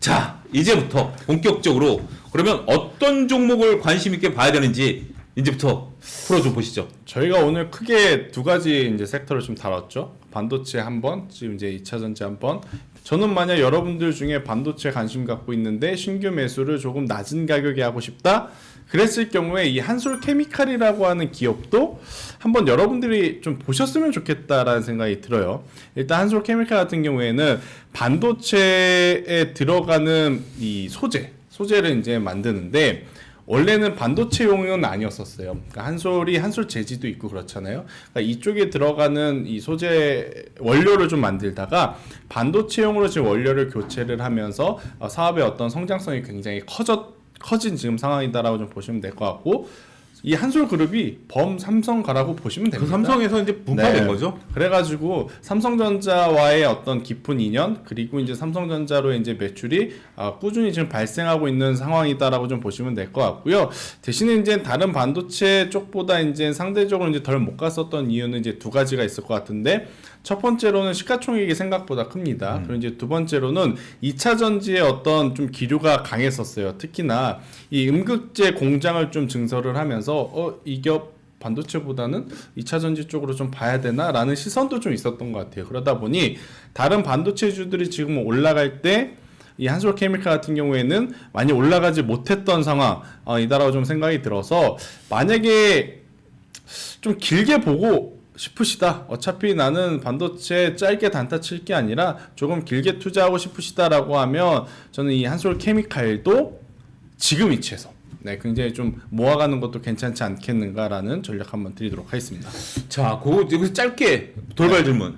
자, 이제부터 본격적으로 그러면 어떤 종목을 관심 있게 봐야 되는지 이제부터 풀어줘 보시죠. 저희가 오늘 크게 두 가지 이제 섹터를 좀 다뤘죠. 반도체 한 번, 지금 이제 2차 전지 한 번. 저는 만약 여러분들 중에 반도체 관심 갖고 있는데 신규 매수를 조금 낮은 가격에 하고 싶다. 그랬을 경우에 이 한솔케미칼이라고 하는 기업도 한번 여러분들이 좀 보셨으면 좋겠다라는 생각이 들어요. 일단 한솔케미칼 같은 경우에는 반도체에 들어가는 이 소재를 이제 만드는데 원래는 반도체용은 아니었었어요. 그러니까 한솔이 한솔 재지도 있고 그렇잖아요. 그러니까 이쪽에 들어가는 이 소재 원료를 좀 만들다가 반도체용으로 지금 원료를 교체를 하면서 사업의 어떤 성장성이 굉장히 커진 지금 상황이다라고 좀 보시면 될 것 같고, 이 한솔그룹이 삼성가라고 보시면 됩니다. 그 삼성에서 이제 분파된 거죠? 그래가지고 삼성전자와의 어떤 깊은 인연, 그리고 이제 삼성전자로 이제 매출이 꾸준히 지금 발생하고 있는 상황이다라고 좀 보시면 될 것 같고요. 대신에 이제 다른 반도체 쪽보다 이제 상대적으로 이제 덜 못 갔었던 이유는 이제 두 가지가 있을 것 같은데, 첫 번째로는 시가총액이 생각보다 큽니다. 그리고 이제 두 번째로는 2차 전지의 어떤 좀 기류가 강했었어요. 특히나 이 음극재 공장을 좀 증설을 하면서 이 기업 반도체보다는 2차 전지 쪽으로 좀 봐야 되나 라는 시선도 좀 있었던 것 같아요. 그러다 보니 다른 반도체주들이 지금 올라갈 때 이 한솔케미칼 같은 경우에는 많이 올라가지 못했던 상황이다라고 좀 생각이 들어서, 만약에 좀 길게 보고 싶으시다, 어차피 나는 반도체 짧게 단타 칠 게 아니라 조금 길게 투자하고 싶으시다라고 하면 저는 이 한솔케미칼도 지금 위치에서 굉장히 좀 모아가는 것도 괜찮지 않겠는가라는 전략 한번 드리도록 하겠습니다. 자, 여기서 짧게 돌발 질문.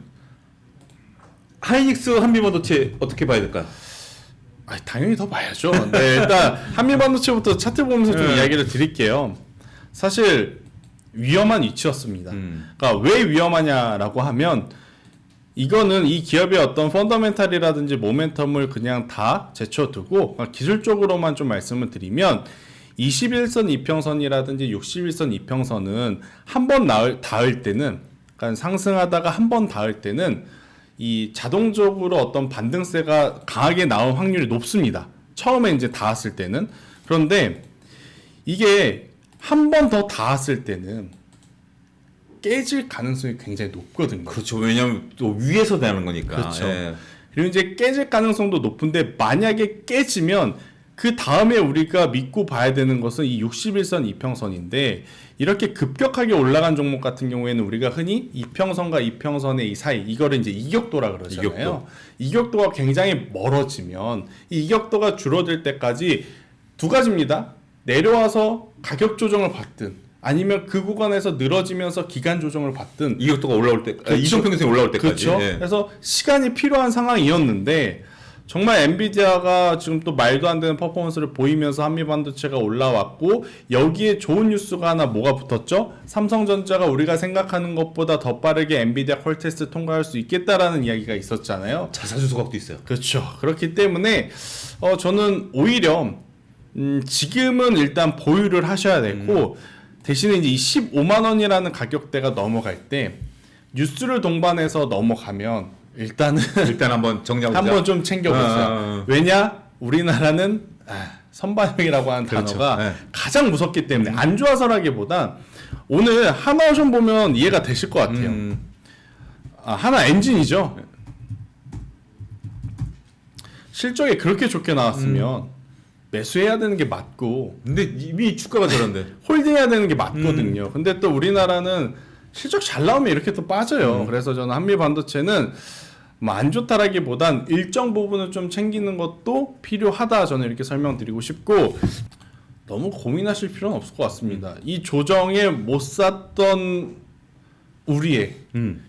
하이닉스 한미반도체 어떻게 봐야 될까요? 당연히 더 봐야죠. 네, 일단 한미반도체부터 차트 보면서 좀 이야기를 드릴게요. 사실 위험한 위치였습니다. 그러니까 왜 위험하냐라고 하면, 이거는 이 기업의 어떤 펀더멘탈이라든지 모멘텀을 그냥 다 제쳐두고 기술적으로만 좀 말씀을 드리면, 21선 이평선이라든지 61선 이평선은 한 번 닿을 때는, 그러니까 상승하다가 한 번 닿을 때는 이 자동적으로 어떤 반등세가 강하게 나올 확률이 높습니다. 처음에 이제 닿았을 때는. 그런데 이게 한 번 더 닿았을 때는 깨질 가능성이 굉장히 높거든요. 그렇죠. 왜냐하면 또 위에서 되는 거니까. 그렇죠. 예. 그리고 이제 깨질 가능성도 높은데, 만약에 깨지면 그 다음에 우리가 믿고 봐야 되는 것은 이 61선 이평선인데, 이렇게 급격하게 올라간 종목 같은 경우에는 우리가 흔히 이평선과 이평선의 이 사이, 이거를 이제 이격도라 그러잖아요. 이격도가 굉장히 멀어지면 이 이격도가 줄어들 때까지 두 가지입니다. 내려와서 가격 조정을 받든, 아니면 그 구간에서 늘어지면서 기간 조정을 받든, 이격도가 올라올 때, 그렇죠. 이정평균선이 올라올 때까지. 그렇죠. 예. 그래서 시간이 필요한 상황이었는데, 정말 엔비디아가 지금 또 말도 안 되는 퍼포먼스를 보이면서 한미반도체가 올라왔고, 여기에 좋은 뉴스가 하나 뭐가 붙었죠? 삼성전자가 우리가 생각하는 것보다 더 빠르게 엔비디아 퀄 테스트 통과할 수 있겠다라는 이야기가 있었잖아요. 자사주 소각도 있어요. 그렇죠. 그렇기 때문에 저는 오히려 지금은 일단 보유를 하셔야 되고, 대신에 이제 이 15만 원이라는 가격대가 넘어갈 때 뉴스를 동반해서 넘어가면 일단 한번 정리하고 한번 좀 챙겨보세요. 왜냐? 우리나라는 선반영이라고 하는 그렇죠. 단어가 네. 가장 무섭기 때문에, 안 좋아서라기보단 오늘 하나오션 보면 이해가 되실 것 같아요. 하나 엔진이죠. 실적이 그렇게 좋게 나왔으면 매수해야 되는 게 맞고, 근데 이미 주가가 저런데 홀딩해야 되는 게 맞거든요. 근데 또 우리나라는 실적 잘 나오면 이렇게 또 빠져요. 그래서 저는 한미반도체는 뭐 안 좋다라기보단 일정 부분을 좀 챙기는 것도 필요하다, 저는 이렇게 설명드리고 싶고, 너무 고민하실 필요는 없을 것 같습니다. 이 조정에 못 샀던 우리의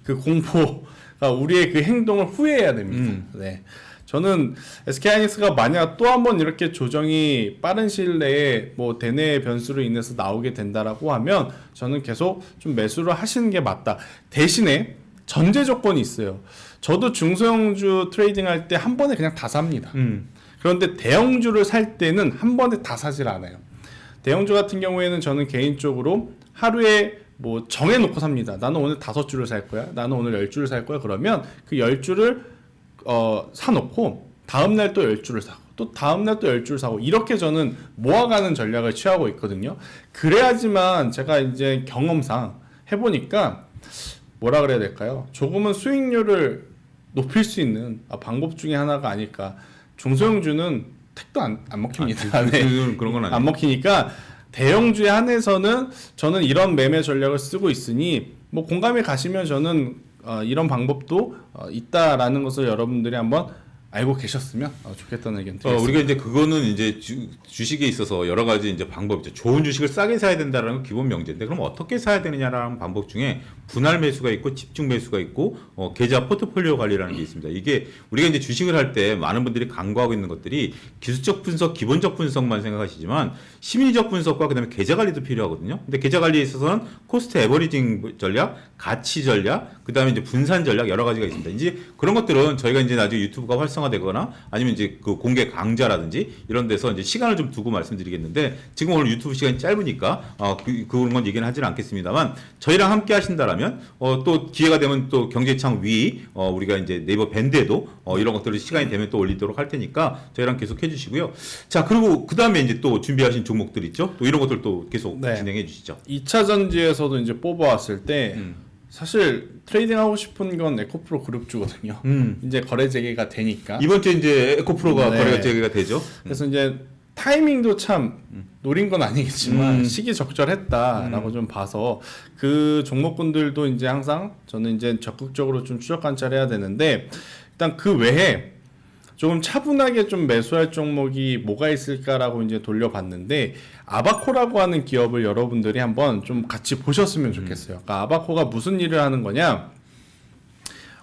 그 공포가, 우리의 그 행동을 후회해야 됩니다. 네. 저는 SK하이닉스가 만약 또 한 번 이렇게 조정이 빠른 시일 내에 뭐 대내 변수로 인해서 나오게 된다라고 하면 저는 계속 좀 매수를 하시는 게 맞다. 대신에 전제 조건이 있어요. 저도 중소형주 트레이딩 할 때 한 번에 그냥 다 삽니다. 그런데 대형주를 살 때는 한 번에 다 사질 않아요. 대형주 같은 경우에는 저는 개인적으로 하루에 뭐 정해놓고 삽니다. 나는 오늘 5주를 살 거야. 나는 오늘 10주를 살 거야. 그러면 그 10주를 사놓고 다음날 또 10주를 사고, 또 다음날 또 10줄 사고 이렇게 저는 모아가는 전략을 취하고 있거든요. 그래야지만 제가 이제 경험상 해보니까 뭐라 그래야 될까요? 조금은 수익률을 높일 수 있는 방법 중에 하나가 아닐까. 중소형주는 택도 안 먹힙니다. 네. 그런 건 아니에요. 안 먹히니까 대형주에 한해서는 저는 이런 매매 전략을 쓰고 있으니 뭐 공감이 가시면 저는 이런 방법도 있다라는 것을 여러분들이 한번 알고 계셨으면 좋겠다는 의견 드리겠습니다. 우리가 이제 그거는 이제 주식에 있어서 여러 가지 이제 방법 있죠. 좋은 주식을 싸게 사야 된다라는 건 기본 명제인데 그럼 어떻게 사야 되느냐라는 방법 중에 분할 매수가 있고 집중 매수가 있고 계좌 포트폴리오 관리라는 게 있습니다. 이게 우리가 이제 주식을 할 때 많은 분들이 간과하고 있는 것들이 기술적 분석, 기본적 분석만 생각하시지만 심리적 분석과 그다음에 계좌 관리도 필요하거든요. 근데 계좌 관리에 있어서는 코스트 에버리징 전략, 가치 전략, 그다음에 이제 분산 전략 여러 가지가 있습니다. 이제 그런 것들은 저희가 이제 나중에 유튜브가 활성화되거나 아니면 이제 그 공개 강좌라든지 이런 데서 이제 시간을 좀 두고 말씀드리겠는데 지금 오늘 유튜브 시간이 짧으니까 그런 건 얘기는 하지는 않겠습니다만 저희랑 함께 하신다라면 또 기회가 되면 또 경제창 위 우리가 이제 네이버 밴드에도 이런 것들을 시간이 되면 또 올리도록 할 테니까 저희랑 계속 해주시고요. 자 그리고 그 다음에 이제 또 준비하신 종목들 있죠. 또 이런 것들 또 계속 네. 진행해 주시죠. 2차 전지에서도 이제 뽑아왔을 때 사실 트레이딩 하고 싶은 건 에코프로 그룹주거든요. 이제 거래 재개가 되니까. 이번 주에 이제 에코프로가 네. 거래가 재개가 되죠. 그래서 이제 타이밍도 참 노린 건 아니겠지만 시기 적절했다라고 좀 봐서 그 종목군들도 이제 항상 저는 이제 적극적으로 좀 추적 관찰해야 되는데 일단 그 외에 조금 차분하게 좀 매수할 종목이 뭐가 있을까라고 이제 돌려봤는데 아바코라고 하는 기업을 여러분들이 한번 좀 같이 보셨으면 좋겠어요. 그러니까 아바코가 무슨 일을 하는 거냐?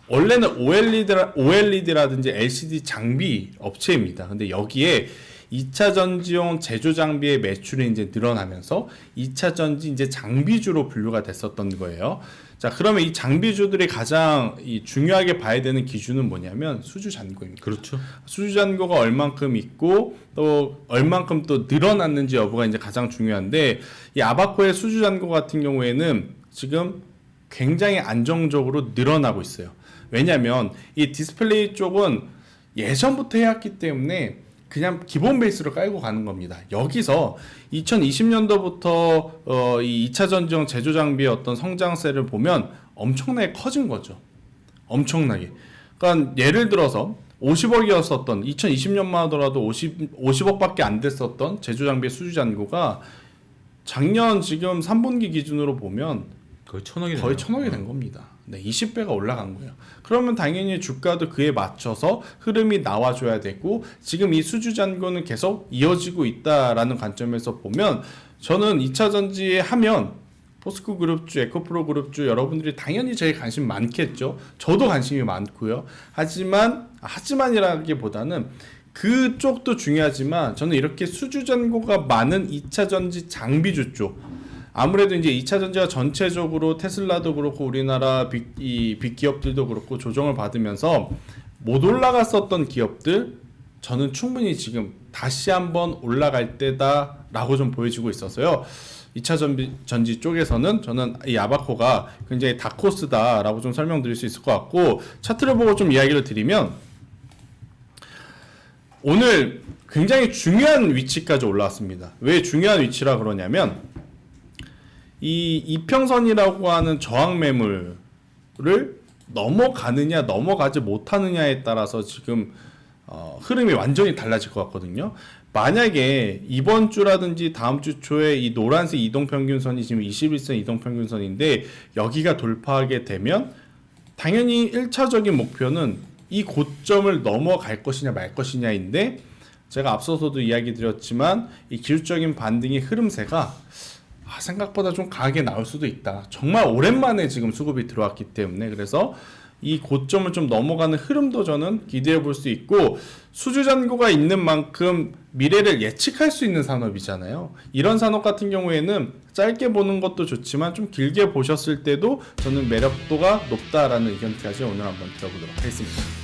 원래는 OLED라든지 LCD 장비 업체입니다. 근데 여기에 2차 전지용 제조 장비의 매출이 이제 늘어나면서 2차 전지 이제 장비주로 분류가 됐었던 거예요. 자, 그러면 이 장비주들이 가장 중요하게 봐야 되는 기준은 뭐냐면 수주 잔고입니다. 그렇죠. 수주 잔고가 얼만큼 있고 또 얼만큼 또 늘어났는지 여부가 이제 가장 중요한데 이 아바코의 수주 잔고 같은 경우에는 지금 굉장히 안정적으로 늘어나고 있어요. 왜냐하면 이 디스플레이 쪽은 예전부터 해왔기 때문에 그냥 기본 베이스로 깔고 가는 겁니다. 여기서 2020년도부터 이 2차 전지용 제조 장비의 어떤 성장세를 보면 엄청나게 커진 거죠. 엄청나게. 그러니까 예를 들어서 50억이었었던 2020년만 하더라도 50억밖에 안 됐었던 제조 장비의 수주 잔고가 작년 지금 3분기 기준으로 보면 거의 1,000억이 거의 1,000억이 된 겁니다. 네, 20배가 올라간 거예요. 그러면 당연히 주가도 그에 맞춰서 흐름이 나와줘야 되고 지금 이 수주 잔고는 계속 이어지고 있다라는 관점에서 보면 저는 2차 전지 하면 포스코 그룹주, 에코프로 그룹주 여러분들이 당연히 제일 관심 많겠죠. 저도 관심이 많고요. 하지만이라기보다는 그쪽도 중요하지만 저는 이렇게 수주 잔고가 많은 2차 전지 장비주 쪽 아무래도 이제 2차 전지가 전체적으로 테슬라도 그렇고 우리나라 빅 기업들도 그렇고 조정을 받으면서 못 올라갔었던 기업들 저는 충분히 지금 다시 한번 올라갈 때다라고 좀 보여지고 있어서요. 2차 전지 쪽에서는 저는 이 아바코가 굉장히 다코스다라고 좀 설명드릴 수 있을 것 같고 차트를 보고 좀 이야기를 드리면 오늘 굉장히 중요한 위치까지 올라왔습니다. 왜 중요한 위치라 그러냐면 이 이평선이라고 하는 저항 매물을 넘어가느냐 넘어가지 못하느냐에 따라서 지금 흐름이 완전히 달라질 것 같거든요. 만약에 이번 주라든지 다음 주 초에 이 노란색 이동평균선이 지금 21선 이동평균선인데 여기가 돌파하게 되면 당연히 1차적인 목표는 이 고점을 넘어갈 것이냐 말 것이냐인데 제가 앞서서도 이야기 드렸지만 이 기술적인 반등의 흐름세가 생각보다 좀 강하게 나올 수도 있다. 정말 오랜만에 지금 수급이 들어왔기 때문에 그래서 이 고점을 좀 넘어가는 흐름도 저는 기대해 볼 수 있고 수주 잔고가 있는 만큼 미래를 예측할 수 있는 산업이잖아요. 이런 산업 같은 경우에는 짧게 보는 것도 좋지만 좀 길게 보셨을 때도 저는 매력도가 높다라는 의견까지 오늘 한번 들어보도록 하겠습니다.